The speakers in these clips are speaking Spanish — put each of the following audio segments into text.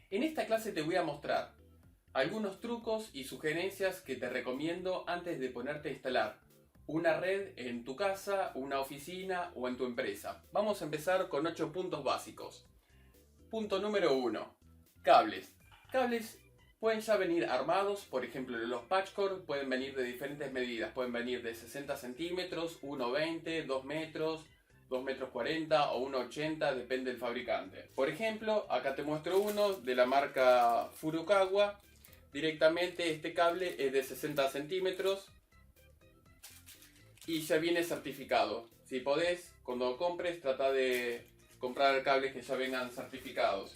En esta clase te voy a mostrar algunos trucos y sugerencias que te recomiendo antes de ponerte a instalar una red en tu casa, una oficina o en tu empresa. Vamos a empezar con 8 puntos básicos. Punto número 1. Cables. Cables pueden ya venir armados, por ejemplo los patchcord pueden venir de diferentes medidas, pueden venir de 60 centímetros, 1,20, 2 metros, 2 metros 40 o 1,80, depende del fabricante. Por ejemplo, acá te muestro uno de la marca Furukawa. Directamente este cable es de 60 centímetros y ya viene certificado. Si podés, cuando compres, trata de comprar cables que ya vengan certificados.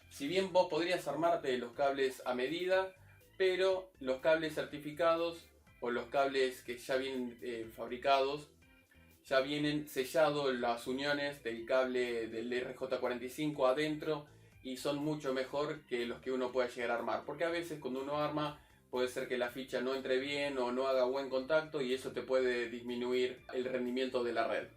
Si bien vos podrías armarte los cables a medida, pero los cables certificados o los cables que ya vienen fabricados, ya vienen sellados las uniones del cable del RJ45 adentro y son mucho mejor que los que uno pueda llegar a armar. Porque a veces cuando uno arma puede ser que la ficha no entre bien o no haga buen contacto y eso te puede disminuir el rendimiento de la red.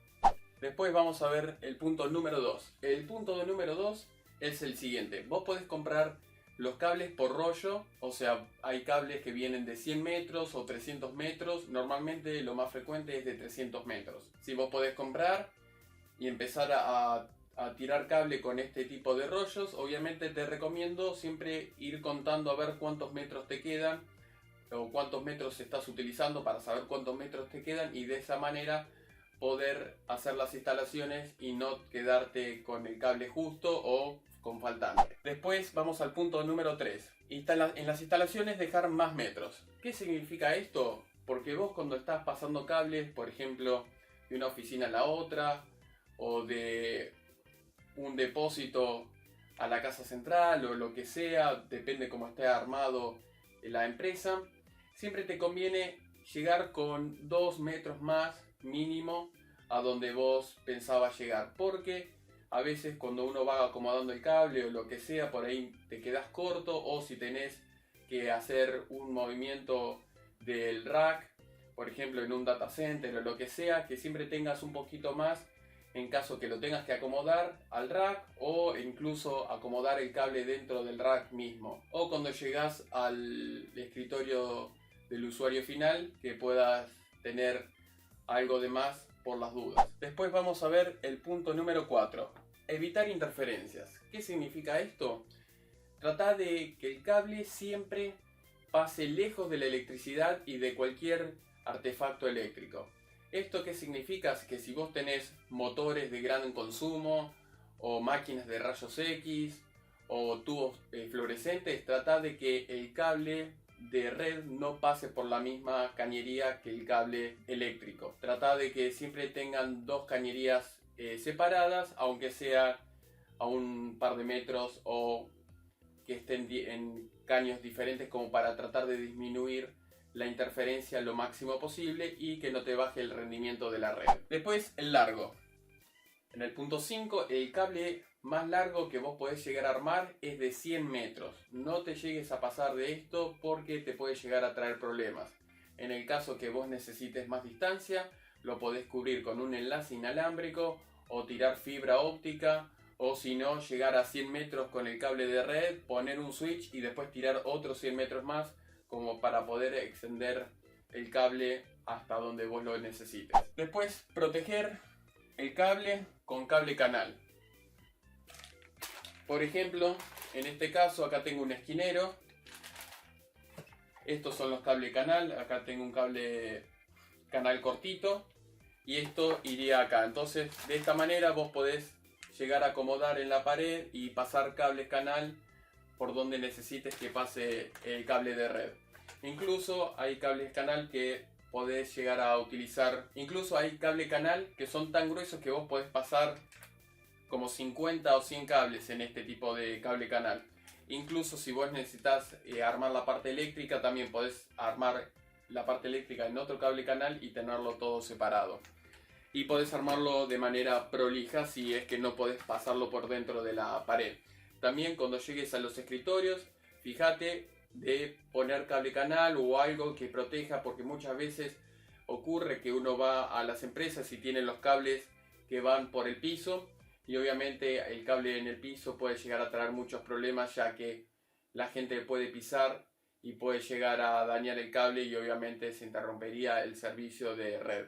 Después vamos a ver el punto número 2. El punto número 2 es el siguiente. Vos podés comprar los cables por rollo, o sea, hay cables que vienen de 100 metros o 300 metros. Normalmente lo más frecuente es de 300 metros. Si vos podés comprar y empezar a tirar cable con este tipo de rollos, obviamente te recomiendo siempre ir contando a ver cuántos metros te quedan o cuántos metros estás utilizando para saber cuántos metros te quedan y de esa manera poder hacer las instalaciones y no quedarte con el cable justo o con faltante. Después vamos al punto número 3. En las instalaciones dejar más metros. ¿Qué significa esto? Porque vos cuando estás pasando cables, por ejemplo, de una oficina a la otra o de un depósito a la casa central o lo que sea, depende cómo esté armado la empresa, siempre te conviene llegar con 2 metros más mínimo a donde vos pensabas llegar, porque a veces cuando uno va acomodando el cable o lo que sea, por ahí te quedas corto, o si tenés que hacer un movimiento del rack, por ejemplo en un data center o lo que sea, que siempre tengas un poquito más en caso que lo tengas que acomodar al rack o incluso acomodar el cable dentro del rack mismo, o cuando llegas al escritorio del usuario final que puedas tener algo de más por las dudas. Después vamos a ver el punto número 4. Evitar interferencias. ¿Qué significa esto? Trata de que el cable siempre pase lejos de la electricidad y de cualquier artefacto eléctrico. ¿Esto qué significa? Que si vos tenés motores de gran consumo o máquinas de rayos X o tubos fluorescentes, trata de que el cable de red no pase por la misma cañería que el cable eléctrico. Trata de que siempre tengan dos cañerías separadas, aunque sea a un par de metros o que estén en caños diferentes, como para tratar de disminuir la interferencia lo máximo posible y que no te baje el rendimiento de la red. Después el largo. En el punto 5, el cable más largo que vos podés llegar a armar es de 100 metros. No te llegues a pasar de esto porque te puede llegar a traer problemas. En el caso que vos necesites más distancia, lo podés cubrir con un enlace inalámbrico o tirar fibra óptica, o si no, llegar a 100 metros con el cable de red, poner un switch y después tirar otros 100 metros más, como para poder extender el cable hasta donde vos lo necesites. Después, proteger el cable con cable canal. Por ejemplo, en este caso acá tengo un esquinero. Estos son los cables canal. Acá tengo un cable canal cortito y esto iría acá. Entonces, de esta manera vos podés llegar a acomodar en la pared y pasar cables canal por donde necesites que pase el cable de red. Incluso hay cables canal que podés llegar a utilizar. Incluso hay cable canal que son tan gruesos que vos podés pasar como 50 o 100 cables en este tipo de cable canal. Incluso si vos necesitas armar la parte eléctrica, también podés armar la parte eléctrica en otro cable canal y tenerlo todo separado. Y podés armarlo de manera prolija si es que no podés pasarlo por dentro de la pared. También cuando llegues a los escritorios, fíjate de poner cable canal o algo que proteja, porque muchas veces ocurre que uno va a las empresas y tienen los cables que van por el piso y obviamente el cable en el piso puede llegar a traer muchos problemas, ya que la gente puede pisar y puede llegar a dañar el cable y obviamente se interrumpería el servicio de red.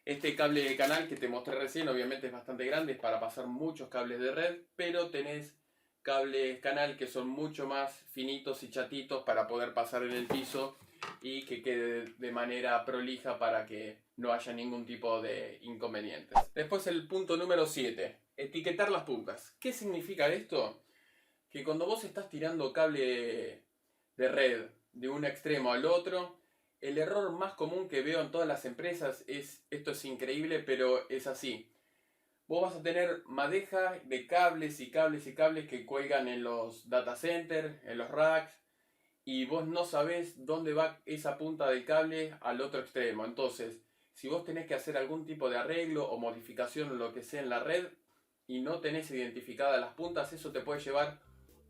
Este cable de canal que te mostré recién obviamente es bastante grande, es para pasar muchos cables de red, pero tenés cables canal que son mucho más finitos y chatitos para poder pasar en el piso y que quede de manera prolija para que no haya ningún tipo de inconvenientes. Después el punto número 7, etiquetar las puntas. ¿Qué significa esto? Que cuando vos estás tirando cable de red de un extremo al otro, el error más común que veo en todas las empresas es, esto es increíble, pero es así. Vos vas a tener madeja de cables y cables y cables que cuelgan en los data centers, en los racks, y vos no sabés dónde va esa punta del cable al otro extremo. Entonces, si vos tenés que hacer algún tipo de arreglo o modificación o lo que sea en la red y no tenés identificadas las puntas, eso te puede llevar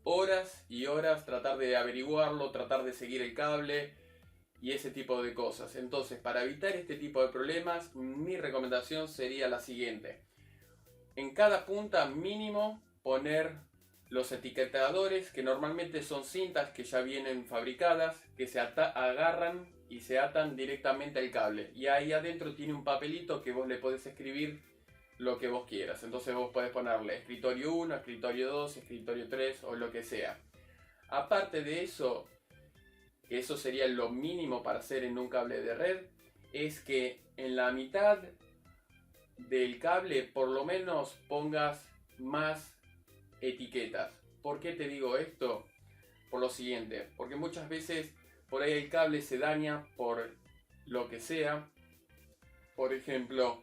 horas y horas tratar de averiguarlo, tratar de seguir el cable y ese tipo de cosas. Entonces, para evitar este tipo de problemas, mi recomendación sería la siguiente: en cada punta mínimo poner los etiquetadores, que normalmente son cintas que ya vienen fabricadas, que se agarran y se atan directamente al cable, y ahí adentro tiene un papelito que vos le podés escribir lo que vos quieras. Entonces vos podés ponerle escritorio 1, escritorio 2, escritorio 3 o lo que sea. Aparte de eso, que eso sería lo mínimo para hacer en un cable de red, es que en la mitad del cable por lo menos pongas más etiquetas. ¿Por qué te digo esto? Por lo siguiente, porque muchas veces por ahí el cable se daña por lo que sea. Por ejemplo,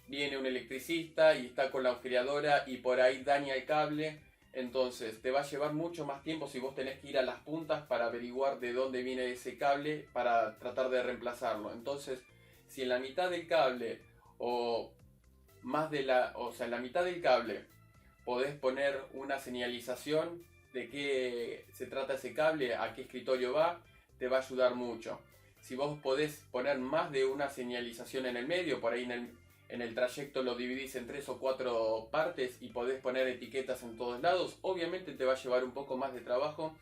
viene un electricista y está con la agujereadora y por ahí daña el cable. Entonces te va a llevar mucho más tiempo si vos tenés que ir a las puntas para averiguar de dónde viene ese cable para tratar de reemplazarlo. Entonces, si en la mitad del cable o más de en la mitad del cable podés poner una señalización de qué se trata ese cable, a qué escritorio va, te va a ayudar mucho. Si vos podés poner más de una señalización en el medio, por ahí en el trayecto lo dividís en 3 o 4 partes y podés poner etiquetas en todos lados, obviamente te va a llevar un poco más de trabajo,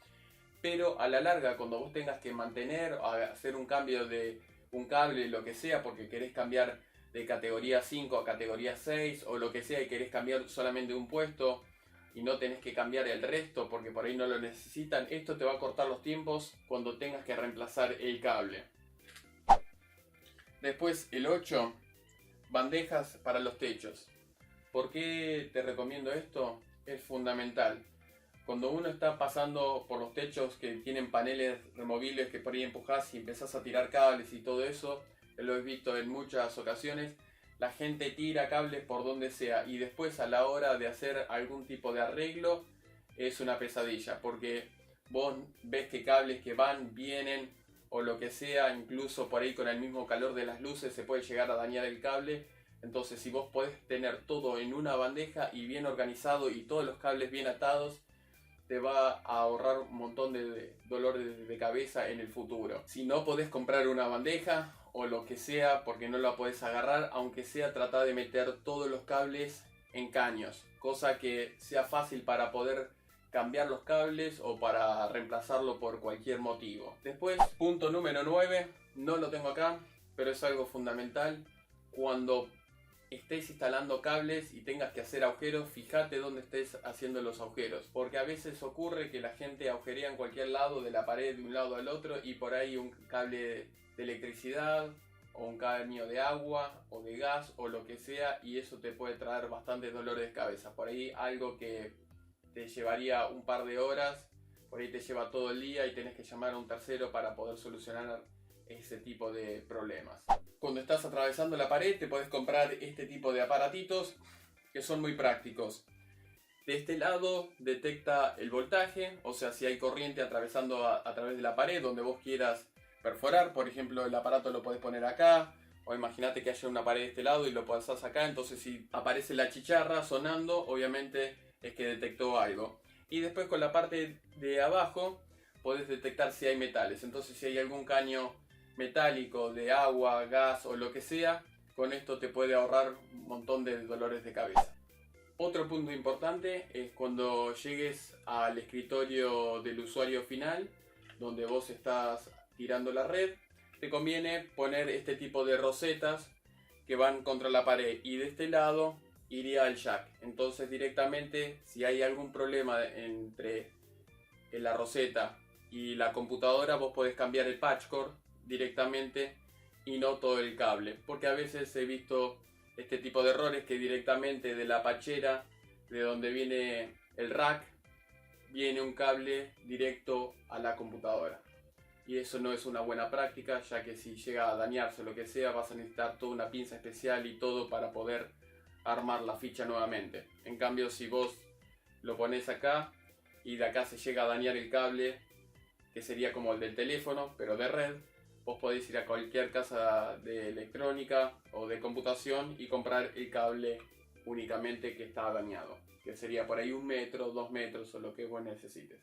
pero a la larga, cuando vos tengas que mantener o hacer un cambio de un cable, lo que sea, porque querés cambiar de categoría 5 a categoría 6 o lo que sea y querés cambiar solamente un puesto y no tenés que cambiar el resto porque por ahí no lo necesitan, esto te va a cortar los tiempos cuando tengas que reemplazar el cable. Después el 8, bandejas para los techos. ¿Por qué te recomiendo esto? Es fundamental. Cuando uno está pasando por los techos que tienen paneles removibles que por ahí empujás y empezás a tirar cables y todo eso, lo he visto en muchas ocasiones, la gente tira cables por donde sea y después a la hora de hacer algún tipo de arreglo es una pesadilla, porque vos ves que cables que van, vienen o lo que sea, incluso por ahí con el mismo calor de las luces se puede llegar a dañar el cable. Entonces, si vos podés tener todo en una bandeja y bien organizado y todos los cables bien atados, te va a ahorrar un montón de dolor de cabeza en el futuro. Si no podés comprar una bandeja o lo que sea porque no la podés agarrar, aunque sea, trata de meter todos los cables en caños, cosa que sea fácil para poder cambiar los cables o para reemplazarlo por cualquier motivo. Después, punto número 9, no lo tengo acá, pero es algo fundamental. Cuando estés instalando cables y tengas que hacer agujeros, fíjate dónde estés haciendo los agujeros, porque a veces ocurre que la gente agujerea en cualquier lado de la pared de un lado al otro y por ahí un cable de electricidad o un caño de agua o de gas o lo que sea, y eso te puede traer bastantes dolores de cabeza. Por ahí algo que te llevaría un par de horas, por ahí te lleva todo el día y tenés que llamar a un tercero para poder solucionar ese tipo de problemas. Cuando estás atravesando la pared te puedes comprar este tipo de aparatitos que son muy prácticos. De este lado detecta el voltaje, o sea, si hay corriente atravesando a través de la pared donde vos quieras perforar. Por ejemplo, el aparato lo podés poner acá, o imagínate que haya una pared de este lado y lo pasás acá. Entonces si aparece la chicharra sonando, obviamente es que detectó algo. Y después con la parte de abajo podés detectar si hay metales. Entonces si hay algún caño metálico de agua, gas o lo que sea, con esto te puede ahorrar un montón de dolores de cabeza. Otro punto importante es cuando llegues al escritorio del usuario final, donde vos estás tirando la red, te conviene poner este tipo de rosetas que van contra la pared, y de este lado iría el jack. Entonces directamente, si hay algún problema entre la roseta y la computadora, vos podés cambiar el patch cord directamente y no todo el cable, porque a veces he visto este tipo de errores que directamente de la pachera, de donde viene el rack, viene un cable directo a la computadora, y eso no es una buena práctica, ya que si llega a dañarse o lo que sea, vas a necesitar toda una pinza especial y todo para poder armar la ficha nuevamente. En cambio, si vos lo pones acá y de acá se llega a dañar el cable, que sería como el del teléfono pero de red, vos podéis ir a cualquier casa de electrónica o de computación y comprar el cable únicamente que está dañado, que sería por ahí 1 metro, 2 metros o lo que vos necesites.